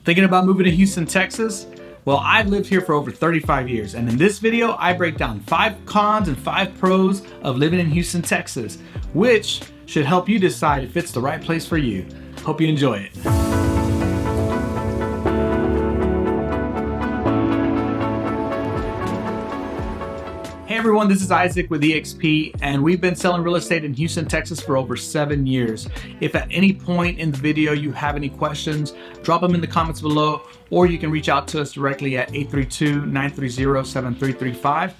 Thinking about moving to Houston, Texas? Well, I've lived here for over 35 years, and in this video, I break down 5 cons and 5 pros of living in Houston, Texas, which should help you decide if it's the right place for you. Hope you enjoy it. Hey everyone, this is Isaac with eXp, and we've been selling real estate in Houston, Texas for over 7 years. If at any point in the video you have any questions, drop them in the comments below, or you can reach out to us directly at 832-930-7335.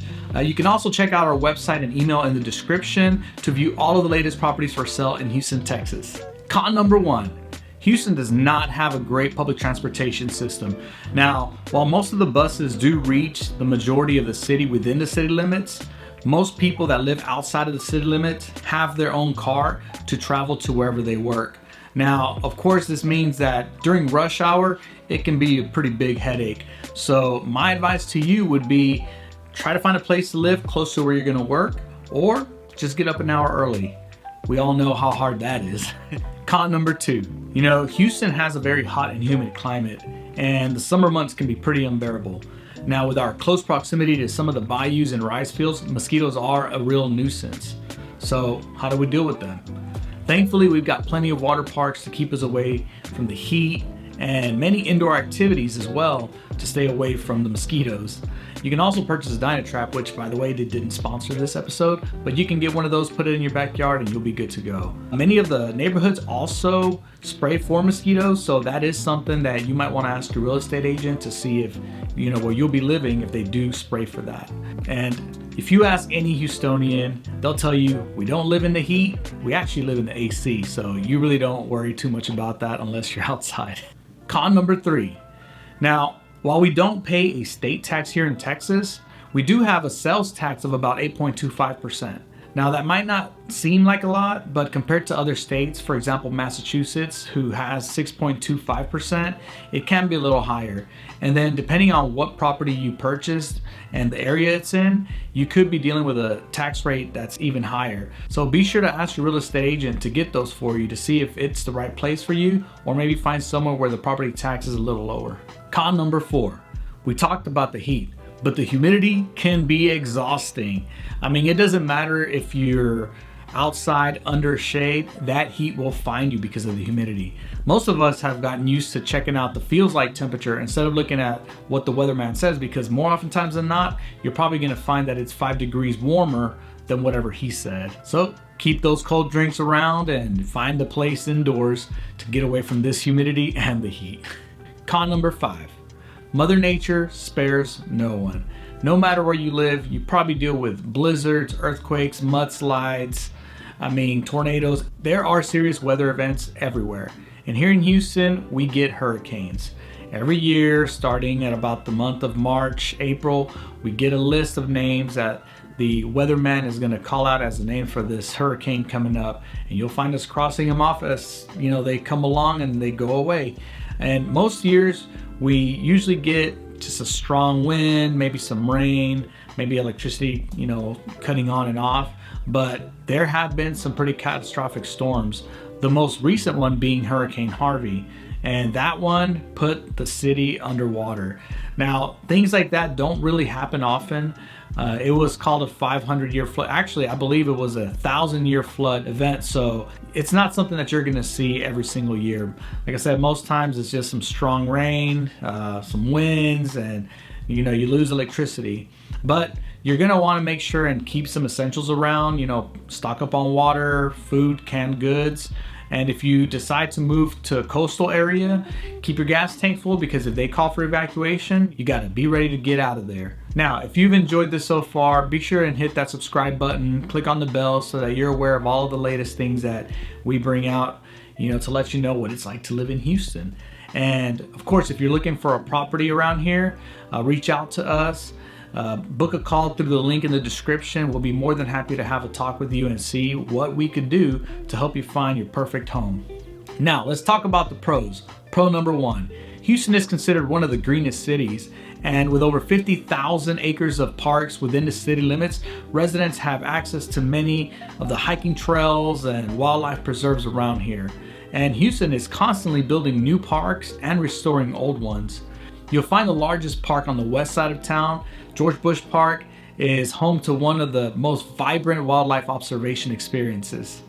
You can also check out our website and email in the description to view all of the latest properties for sale in Houston, Texas. Con number 1. Houston does not have a great public transportation system. Now, while most of the buses do reach the majority of the city within the city limits, most people that live outside of the city limits have their own car to travel to wherever they work. Now, of course, this means that during rush hour, it can be a pretty big headache. So my advice to you would be try to find a place to live close to where you're gonna work, or just get up an hour early. We all know how hard that is. Con number 2, Houston has a very hot and humid climate, and the summer months can be pretty unbearable. Now, with our close proximity to some of the bayous and rice fields, mosquitoes are a real nuisance. So how do we deal with them? Thankfully, we've got plenty of water parks to keep us away from the heat, and many indoor activities as well to stay away from the mosquitoes. You can also purchase a Dynatrap, which, by the way, they didn't sponsor this episode, but you can get one of those, put it in your backyard, and you'll be good to go. Many of the neighborhoods also spray for mosquitoes, so that is something that you might want to ask your real estate agent to see if, where you'll be living, if they do spray for that. And if you ask any Houstonian, they'll tell you we don't live in the heat, we actually live in the AC, so you really don't worry too much about that unless you're outside. Con number 3. Now, while we don't pay a state tax here in Texas, we do have a sales tax of about 8.25%. Now, that might not seem like a lot, but compared to other states, for example, Massachusetts, who has 6.25%, it can be a little higher. And then depending on what property you purchased and the area it's in, you could be dealing with a tax rate that's even higher. So be sure to ask your real estate agent to get those for you to see if it's the right place for you, or maybe find somewhere where the property tax is a little lower. Con number 4, we talked about the heat, but the humidity can be exhausting. I mean, it doesn't matter if you're outside under shade, that heat will find you because of the humidity. Most of us have gotten used to checking out the feels like temperature instead of looking at what the weatherman says, because more oftentimes than not, you're probably gonna find that it's 5 degrees warmer than whatever he said. So keep those cold drinks around and find a place indoors to get away from this humidity and the heat. Con number 5, Mother Nature spares no one. No matter where you live, you probably deal with blizzards, earthquakes, mudslides, tornadoes. There are serious weather events everywhere. And here in Houston, we get hurricanes. Every year, starting at about the month of March, April, we get a list of names that the weatherman is gonna call out as a name for this hurricane coming up. And you'll find us crossing them off as, they come along and they go away. And most years, we usually get just a strong wind, maybe some rain, maybe electricity, cutting on and off. But there have been some pretty catastrophic storms. The most recent one being Hurricane Harvey. And that one put the city underwater. Now, things like that don't really happen often. It was called a 500-year flood. Actually, I believe it was a 1,000-year flood event. So it's not something that you're gonna see every single year. Like I said, most times it's just some strong rain, some winds, and you lose electricity. But you're gonna wanna make sure and keep some essentials around, stock up on water, food, canned goods. And if you decide to move to a coastal area, keep your gas tank full, because if they call for evacuation, you gotta be ready to get out of there. Now, if you've enjoyed this so far, be sure and hit that subscribe button, click on the bell so that you're aware of all of the latest things that we bring out, to let you know what it's like to live in Houston. And of course, if you're looking for a property around here, reach out to us. Book a call through the link in the description. We'll be more than happy to have a talk with you and see what we could do to help you find your perfect home. Now, let's talk about the pros. Pro number 1, Houston is considered one of the greenest cities, and with over 50,000 acres of parks within the city limits, residents have access to many of the hiking trails and wildlife preserves around here. and Houston is constantly building new parks and restoring old ones. You'll find the largest park on the west side of town. George Bush Park is home to one of the most vibrant wildlife observation experiences.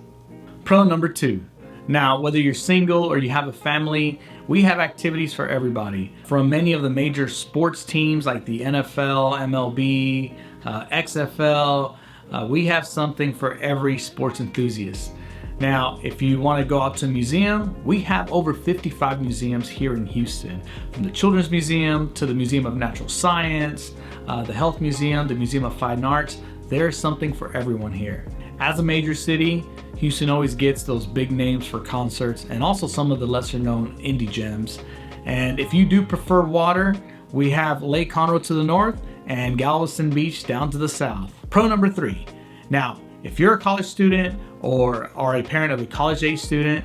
Pro number 2. Now, whether you're single or you have a family, we have activities for everybody. From many of the major sports teams like the NFL, MLB, XFL, we have something for every sports enthusiast. Now, if you want to go out to a museum, we have over 55 museums here in Houston. From the Children's Museum to the Museum of Natural Science, the Health Museum, the Museum of Fine Arts, there's something for everyone here. As a major city, Houston always gets those big names for concerts and also some of the lesser known indie gems. And if you do prefer water, we have Lake Conroe to the north and Galveston Beach down to the south. Pro number 3. Now, if you're a college student or are a parent of a college-age student,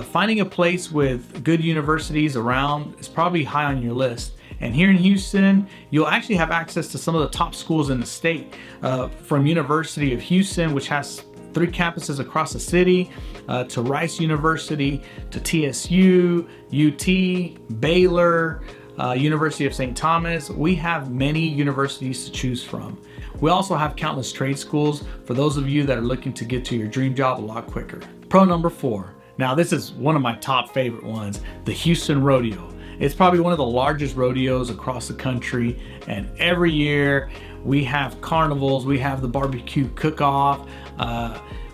finding a place with good universities around is probably high on your list. And here in Houston, you'll actually have access to some of the top schools in the state, from University of Houston, which has 3 campuses across the city, to Rice University, to TSU, UT, Baylor, University of St. Thomas. We have many universities to choose from. We also have countless trade schools for those of you that are looking to get to your dream job a lot quicker. Pro number 4. Now, this is one of my top favorite ones, the Houston Rodeo. It's probably one of the largest rodeos across the country, and every year we have carnivals, we have the barbecue cook-off,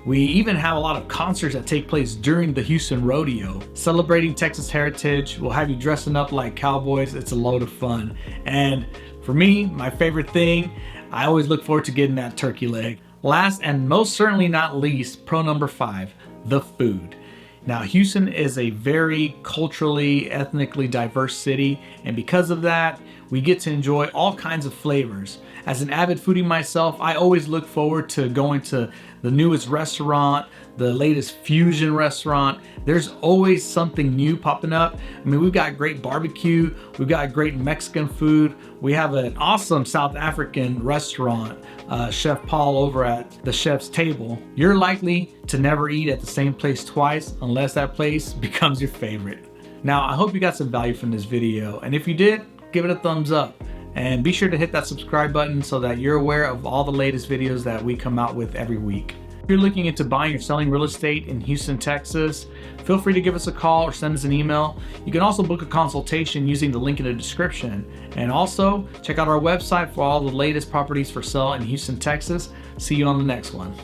we even have a lot of concerts that take place during the Houston Rodeo. Celebrating Texas heritage, we'll have you dressing up like cowboys. It's a load of fun. And for me, my favorite thing, I always look forward to getting that turkey leg. Last and most certainly not least, pro number 5, the food. Now, Houston is a very culturally, ethnically diverse city, and because of that, we get to enjoy all kinds of flavors. As an avid foodie myself, I always look forward to going to the newest restaurant, the latest fusion restaurant. There's always something new popping up. I mean, we've got great barbecue, we've got great Mexican food, we have an awesome South African restaurant, Chef Paul over at the Chef's Table. You're likely to never eat at the same place twice unless that place becomes your favorite. Now, I hope you got some value from this video, and if you did, give it a thumbs up. And be sure to hit that subscribe button so that you're aware of all the latest videos that we come out with every week. If you're looking into buying or selling real estate in Houston, Texas, feel free to give us a call or send us an email. You can also book a consultation using the link in the description. And also, check out our website for all the latest properties for sale in Houston, Texas. See you on the next one.